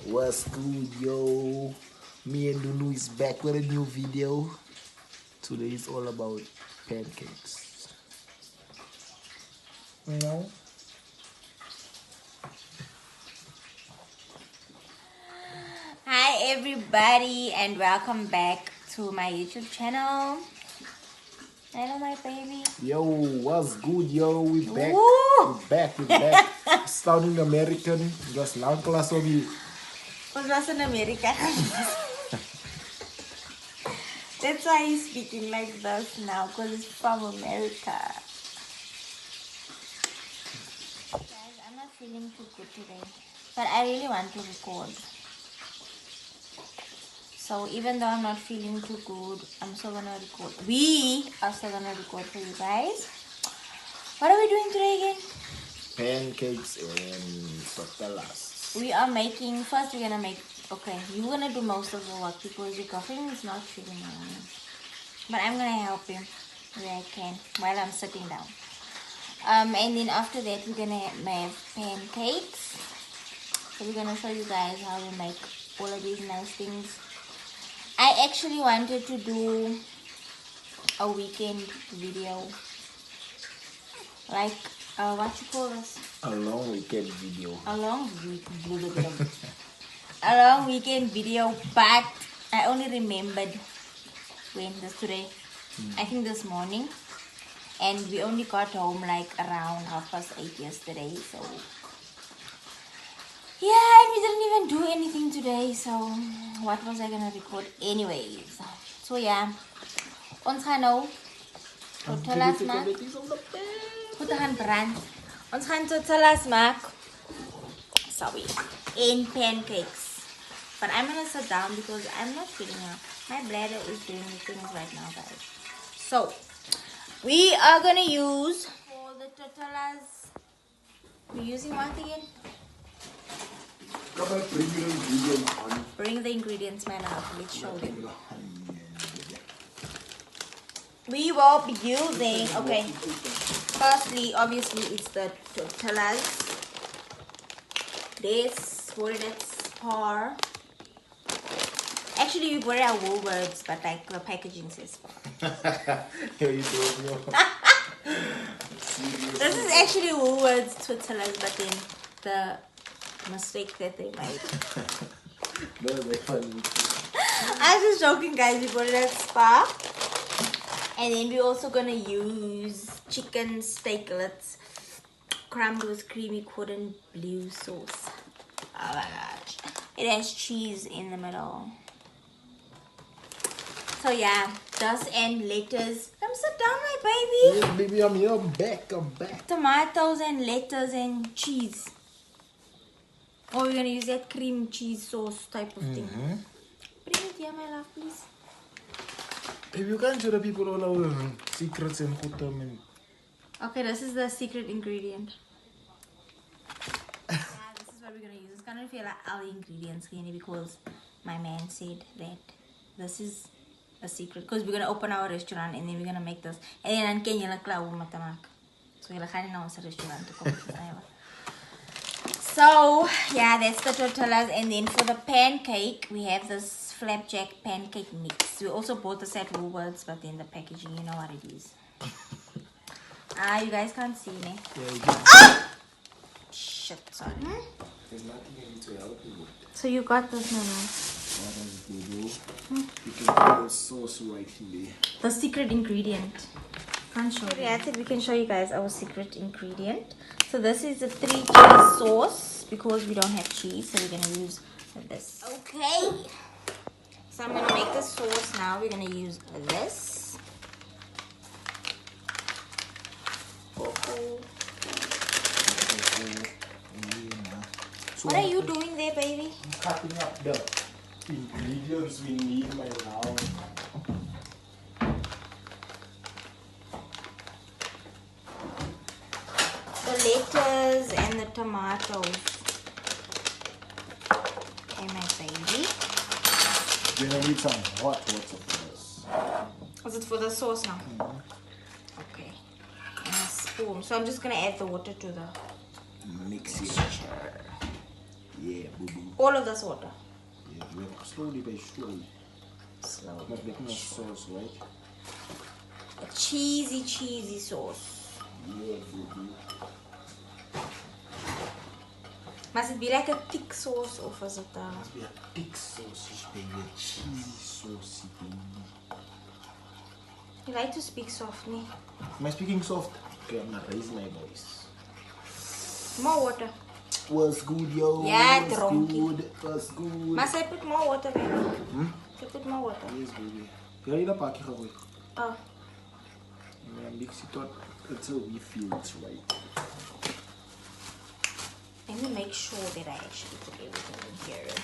What's good, yo? Me and Lulu is back with a new video. Today is all about pancakes. You know? Hi everybody and welcome back to my YouTube channel. Hello my baby. Yo, what's good, yo? We back. Woo! We back. Sounding American. Just lang kelas obi. Was was in America. That's why he's speaking like this now, because he's from America. Guys, I'm not feeling too good today, but I really want to record. So even though I'm not feeling too good, I'm still gonna record. We are still gonna record for you guys. What are we doing today again? Pancakes and tortillas. We are making, first we're gonna make, okay, you're gonna do most of the work because your girlfriend is not feeling well. But I'm gonna help him where I can while I'm sitting down. And then after that we're gonna make pancakes. So we're gonna show you guys how we make all of these nice things. I actually wanted to do a weekend video. Like, what you call this? A long weekend video. A long weekend video, but I only remembered when this today. I think this morning, and we only got home like around 8:30 yesterday. So yeah, and we didn't even do anything today. So what was I gonna record anyways? So yeah, ons gaan nou tortillas maak. Goed, we gaan brand. Ons gaan tortillas maak. Sorry, and pancakes. But I'm gonna sit down because I'm not feeling well. My bladder is doing things right now, guys. So we are gonna use for the tortillas. We're using what again? Come on, bring the ingredients on. Bring the ingredients, man, out. Let's show them. We will be using, okay, firstly, obviously, it's the tortillas. This, what it's for. Actually, we put it at Woolworths, but like the packaging says for. Here you go. This is actually Woolworths tortillas, but then the mistake that they made. No, they're funny. I was just joking, guys. We put it at Spa. And then we're also gonna use chicken steaklets crammed with creamy cordon bleu sauce. Oh my gosh. It has cheese in the middle. So yeah, dust and lettuce. Come sit down, my baby. Yes, baby, I'm here. I'm back. Tomatoes and lettuce and cheese. Oh, we're gonna use that cream cheese sauce type of thing. Bring it here, my love, please. Baby, you can't show the people all our secrets and put them in. Okay, this is the secret ingredient. Yeah, this is what we're gonna use. It's gonna feel like all the ingredients here because my man said that this is a secret. Because we're gonna open our restaurant and then we're gonna make this. And then can you like so we're going to our restaurant to come. So yeah, that's the tortillas. And then for the pancake, we have this flapjack pancake mix. We also bought this at Woolworths, but then the packaging, you know what it is. You guys can't see me. Yeah, you can. Shit, sorry. There's nothing I need to help you with. So you got this now. What does it do? You can put the sauce right in there. The secret ingredient. Can't show you. That's it. We can show you guys our secret ingredient. So this is the 3 cheese sauce because we don't have cheese, so we're gonna use this. Okay. So I'm gonna make the sauce now. We're gonna use this. What are you doing there, baby? I'm cutting up the ingredients we need right now. The lettuce and the tomatoes. Okay, my baby. We're gonna need some hot water for this. Is it for the sauce now? Okay. And a spoon. So I'm just gonna add the water to the mixture. Yeah, boo boo. All of this water. Yeah, slowly by slowly. Slowly. Not making a sauce, right? A cheesy sauce. Yeah, boo boo. Must it be like a thick sauce or is it Must be a thick sausage, baby. A cheesy saucy, baby. You like to speak softly. Am I speaking soft? Okay, I'm gonna raise my voice. More water. What's good, yo? Yeah, What's dronky. good? What's good? Must I put more water, baby? Hmm? I put more water. Yes, baby. You're in a pack here, boy. Oh. I'm gonna mix it up until we feel it's right. Let me make sure that I actually put everything in here.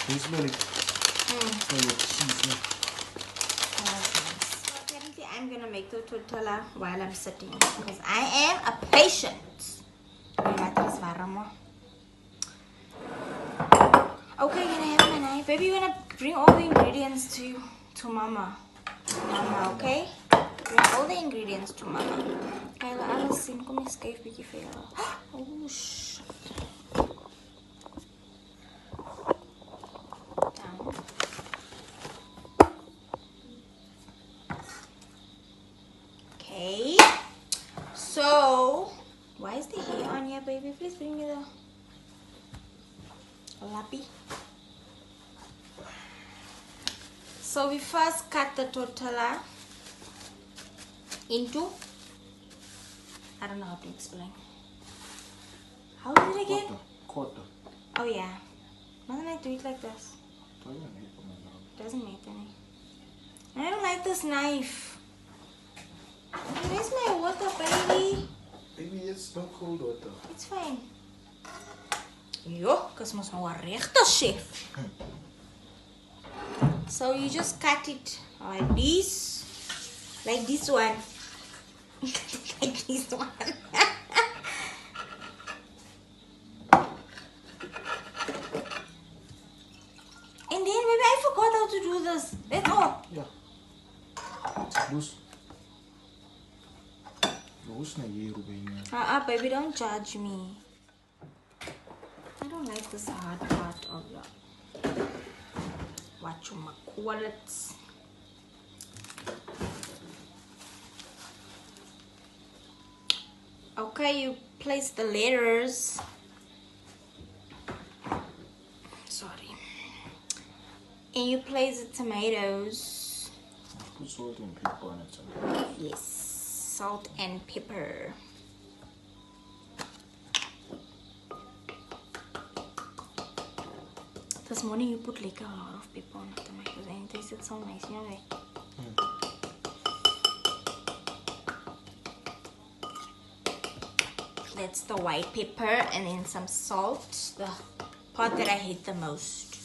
Can you smell it? Smell the cheese, man. So apparently I'm gonna make the tortilla while I'm sitting because I am a patient. Okay, can I have my knife? Baby, you're gonna bring all the ingredients to Mama. Mama, okay? Bring all the ingredients to Mama. Kyle, alles zien. Kom eens kijken bietjie vir jou. Oh, shit. Down. Okay. So, why is the heat on here, baby? Please bring me the lappy. So we first cut the tortilla into, I don't know how to explain. How is it again? Quarter. Oh yeah. Doesn't I do it like this? Doesn't make any. I don't like this knife. Where's my water, baby? Baby, it's not cold water. It's fine. Yo, cause mos nou 'n regte chef. So you just cut it like this one, like this one. And then maybe I forgot how to do this. That's all. Yeah. It's loose. Loose na hier, baby. Baby, don't judge me. I don't like this hard part of the what you call it. Okay, you place the letters. Sorry. And you place the tomatoes. Put salt and pepper on it. Yes, salt and pepper. This morning you put like a lot of pepper on the tomatoes and it tasted so nice, you know that? That's the white pepper and then some salt. The part that I hate the most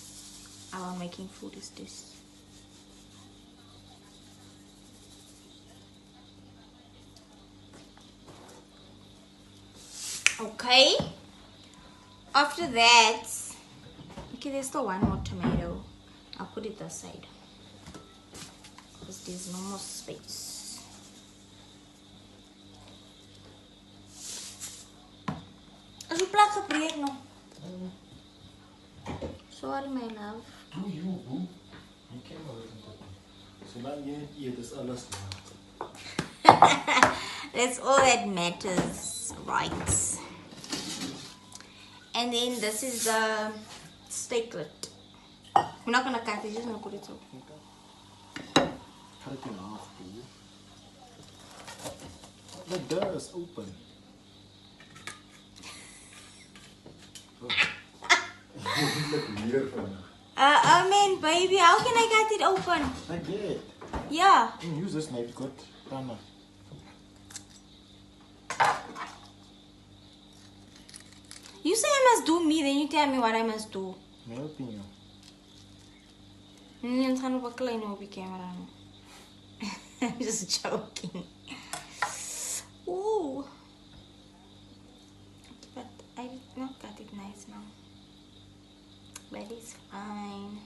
while making food is this. Okay. After that, okay, there's still one more tomato. I'll put it aside because there's no more space. Is your plak gebreek nog? Sorry, my love. Do you, boo? You came over with it. Solange jy eet is alles That's all that matters, right? And then this is the steaklet. We're not gonna cut it, just gonna put it so. Cut it in half, boo. The door is open. I mean, baby, how can I cut it open? I did. Yeah. Use this knife, got Rana. You say I must do me, then you tell me what I must do. My opinion. I'm just joking. Ooh. But I did not cut it nice now. But it's fine.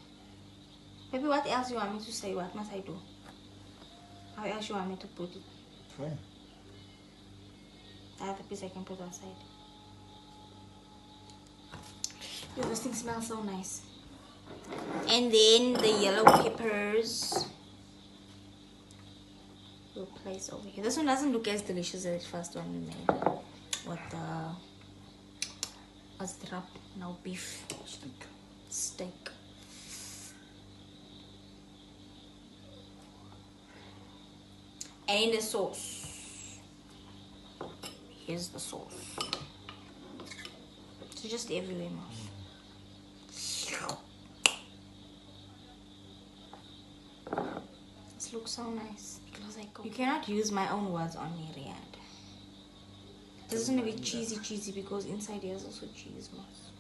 Maybe what else you want me to say? What must I do? How else you want me to put it? Fine. I have the piece I can put outside. Yeah, this thing smells so nice. And then the yellow peppers we'll place over here. This one doesn't look as delicious as the first one we made. What the astrap, no beef steak. And the sauce. Here's the sauce. So just everywhere, mouse. This looks so nice. You cannot use my own words on me, Riyadh. This is gonna be cheesy because inside here is also cheese, mouse.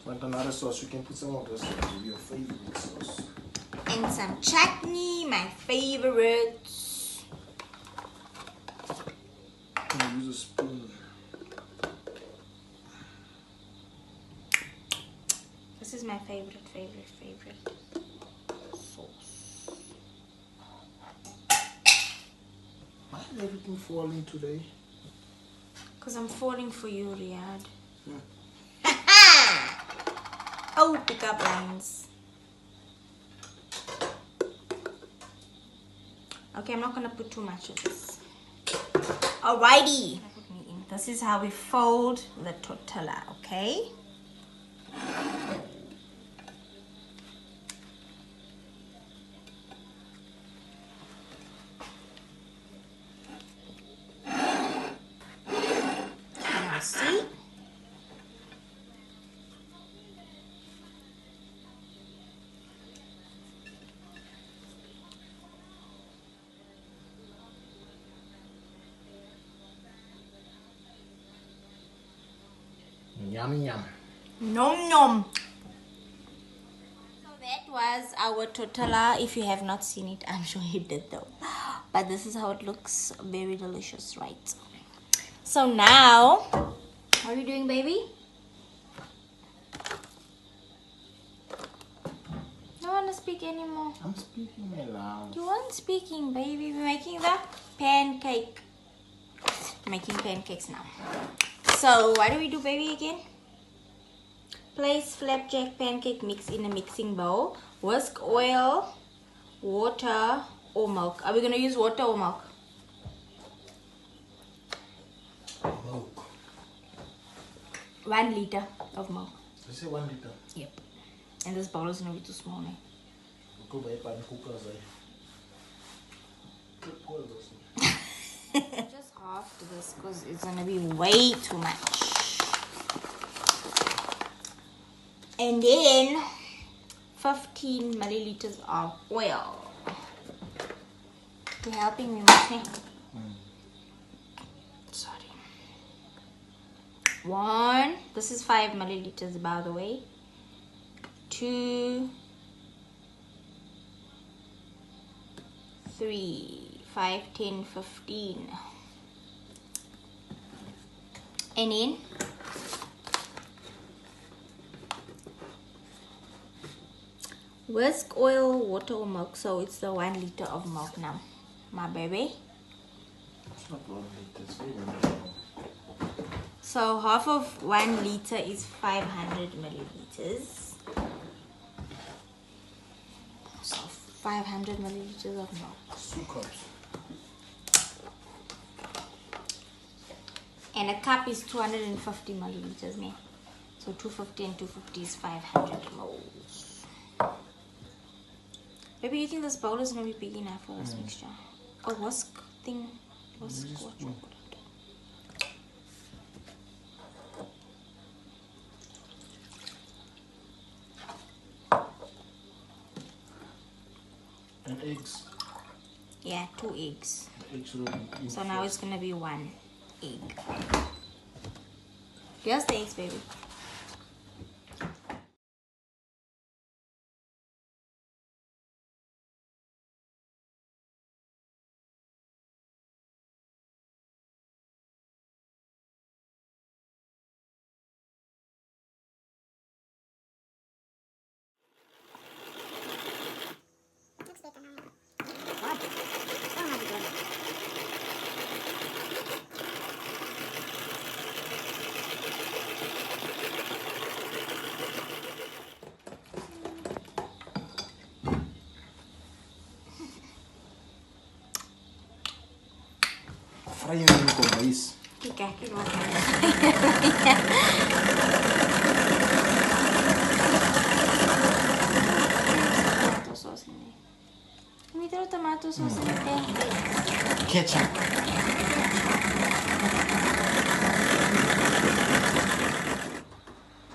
Want another sauce? You can put some of this. Your favorite sauce. And some chutney, my favorite. Use a spoon. This is my favorite sauce. Why is everything falling today? Because I'm falling for you, Riyadh. Yeah. Oh, pick up lines. Okay, I'm not gonna put too much of this. Alrighty. This is how we fold the tortilla, okay? Now see? Yum yum. Nom nom. So that was our tortilla. If you have not seen it, I'm sure you did though. But this is how it looks. Very delicious, right? So now, what are you doing, baby? Don't want to speak anymore. I'm speaking my loud. You aren't speaking, baby. We're making the pancake. Making pancakes now. So what do we do, baby, again? Place flapjack pancake mix in a mixing bowl. Whisk oil, water, or milk. Are we going to use water or milk? Milk. 1 liter of milk. You say 1 liter? Yep. And this bowl is going to be too small now. Go buy pan cookers. Just half this because it's going to be way too much. And then 15 milliliters of oil. You're helping me, Moshe? Sorry. 1. This is 5 milliliters, by the way. 2, 3, 5, 10, 15. And then whisk oil, water, or milk. So it's the 1 liter of milk now, my baby. It's not 1 liter, it's very little. So half of 1 liter is 500 milliliters. So 500 milliliters of milk. 2 cups. And a cup is 250 milliliters, man. So 250 and 250 is 500 moles. Maybe you think this bowl is going to be big enough for this mixture? A whisk thing? Whisk or chocolate? And eggs. Yeah, 2 eggs. The eggs will be So now it's going to be 1 egg. Here's the eggs, baby. Fry in the kombuis. Kijk wat. Tomato sauce in there. We throw tomato sauce in there. Ketchup.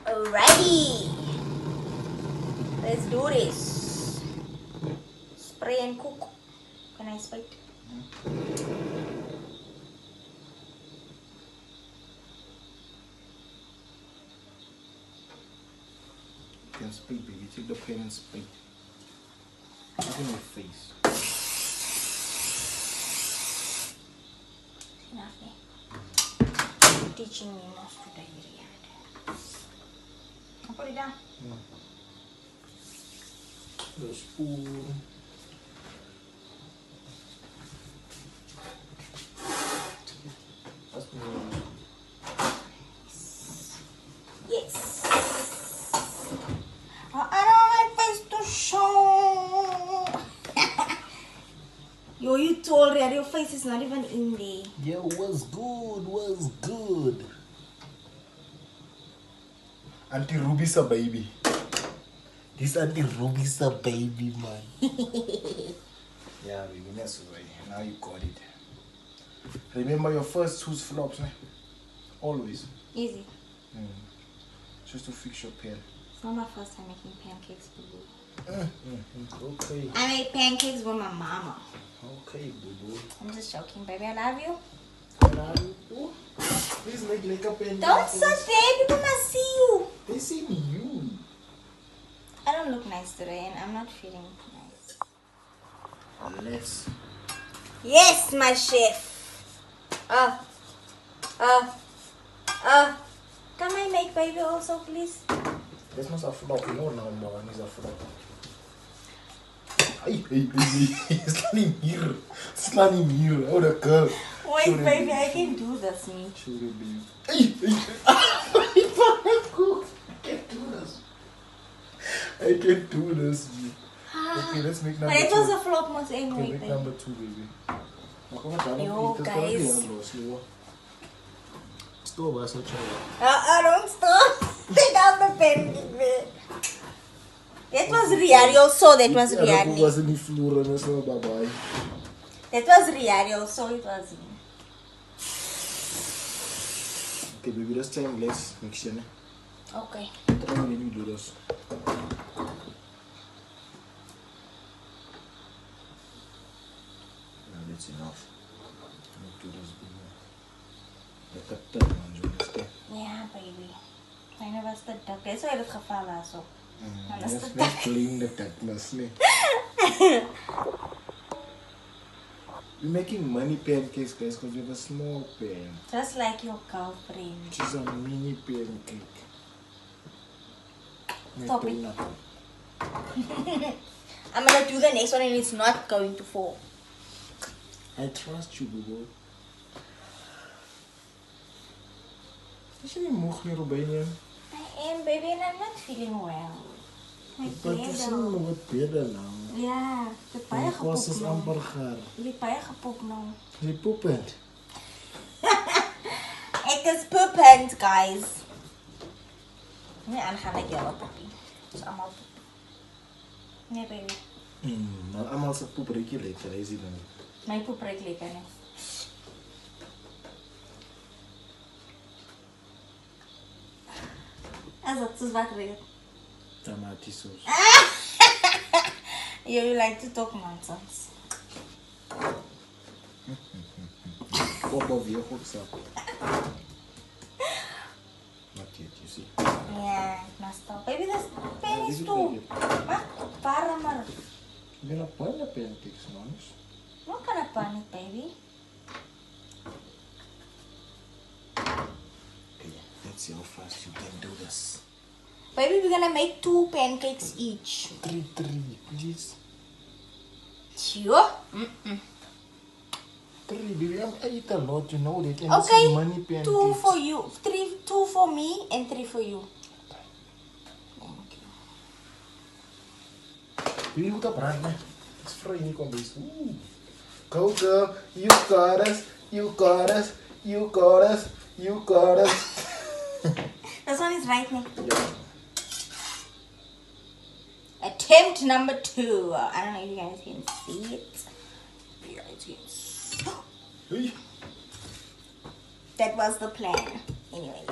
Alrighty. Let's do this. Spray and cook. Can I spray? You can spray, baby. Take the pen and spray. Look in your face. Enough, eh? Teaching me most today, Riyad. I'll put it down. The spoon. Yes. Oh, I don't want my face to show. Yo, you told her your face is not even in there. Yo, what's good? What's good? Auntie Ruby's a baby. This Auntie Ruby's a baby, man. Yeah, baby, that's right. Now you got it. Remember your first two flops, ne? Always. Easy. Just to fix your pen. It's not my first time making pancakes, boo. Okay. I made pancakes with my mama. Okay, boo. I'm just joking, baby. I love you. Now you do. Please make a pen. Don't sit there. People must see you. They see you. I don't look nice today, and I'm not feeling nice. Unless. Yes, my chef. Can I make baby also, please? This must have flop. You know now, man. It's a flop. Hey, it's not in here. It's not in here. Oh, the girl. Wait, baby, I can do this, me. Should it be? Hey. I can't do this. Okay, let's make number But it two. was a flop, most anyway, Okay, make baby. number two, baby. Yo, guys. Stop, I saw Don't stop. Take out the pen, baby. That was Riyadi also. That was Riyadi. wasn't the floor and so bye-bye. That was Riyadi also. It was. Okay, baby, this time let's mix it. Okay. Try when you do this. That's enough. Not do this big one. Let the third one do this thing. Yeah, baby. I never stood up. That's why it's gevallen so. Let's clean the darkness. We're making money pancakes, guys, because we have a small pan. Just like your girlfriend. She's a mini pancake. Stop it. I'm gonna do the next one and it's not going to fall. I trust you, boo. Is je niet moe meer, Robanian? I am, baby, and I'm not feeling well. My But it's bedo. not wat beter now. Ja, ik heb baie My kos is gepoep nou. amper gaar. Ik heb baie gepoep nou. Jy poepend. Ek is poepend, guys. Nee, aangaan like jou poepie. Het is allemaal poep. Nee, baby. Maar allemaal se poep reekie lekker, is dit dan? My poep ruik lekker, nee. Is dat soos wat ruik? Tomatiesaus. You like to talk nonsense. Papa weer goed sap. Not yet, you see. Yeah, it must stop. Baby, this pen is This is too. very Huh? Warmer. Ik ben op panda pancakes, man. What kind of panic, baby? Okay, let's see how fast you can do this. Baby, we're gonna make 2 pancakes each. 3, please. Sure? 3, baby, I eat a lot, you know that. And this is Okay, money pancakes. 2 for you. 2 for me and 3 for you. Jullie moeten branden. Het is vrij niet om deze. Go girl, you got us, you got us, you got us, you got us. This one is right now. Yeah. Attempt number 2. I don't know if you guys can see it. You guys can see. Hey. That was the plan. Anyway.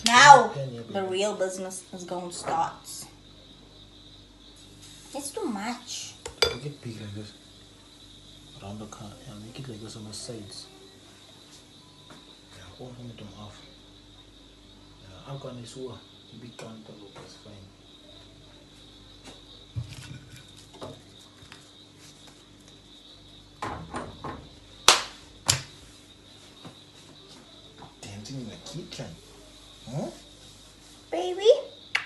Now the real business is going to start. It's too much. Make it big like this. Around the car and make it like this on the sides. Yeah, all from them off. Yeah, I'm gonna sew a big cantaloupe, that's fine. Dancing in the kitchen. Huh? Baby?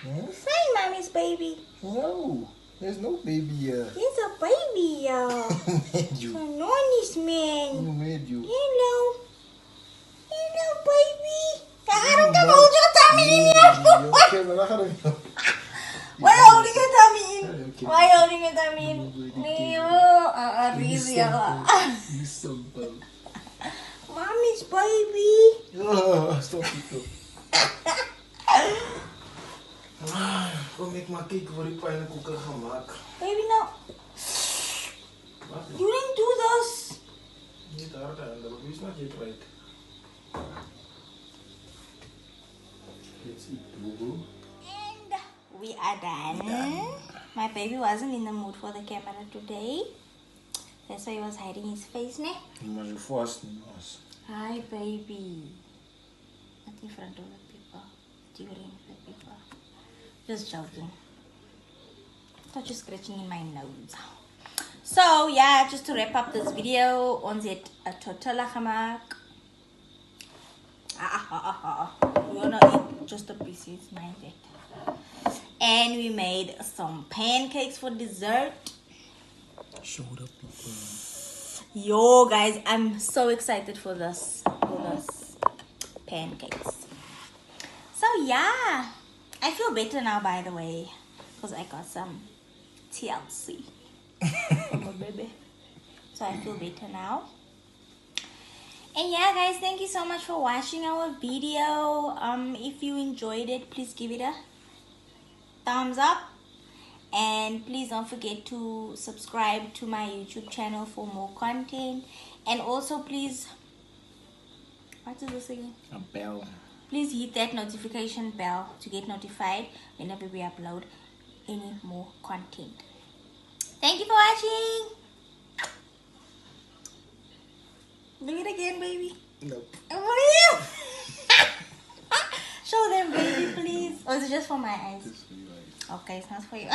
Hmm? Say mommy's baby. No, there's no baby here. There's a baby. Who made you? Anonymous man. Who made you? Hello. Hello, baby. I don't come hold your tummy in here. Why are you holding your tummy in? Okay. Why are you holding your tummy in? Be simple. Mommy's baby. Oh, stop it. Go make my cake voor die pijne koeken gemaakt. Baby, no. Wat? You didn't do this. Niet hard aan, dat is not yet right. Let's eat, boo-boo. And we are done. My baby wasn't in the mood for the camera today. That's why he was hiding his face, ne? Maar je vast niet was. Hi, baby. Not in front of the people. During the people. Just joking. Thought you're scratching in my nose. So, yeah, just to wrap up this video, ons het a tortilla gemaakt. We're gonna eat just the pieces, mind it. And we made some pancakes for dessert. Show the people. Yo, guys, I'm so excited for this pancakes. So yeah, I feel better now, by the way, because I got some TLC from my baby. So I feel better now. And yeah, guys, thank you so much for watching our video. If you enjoyed it, please give it a thumbs up. And please don't forget to subscribe to my YouTube channel for more content. And also, please, what is this again? A bell. Please hit that notification bell to get notified whenever we upload any more content. Thank you for watching. Do it again, baby. Nope. What are you? Show them, baby, please. Or is it just for my eyes? This is for you. Okay, it's not for you.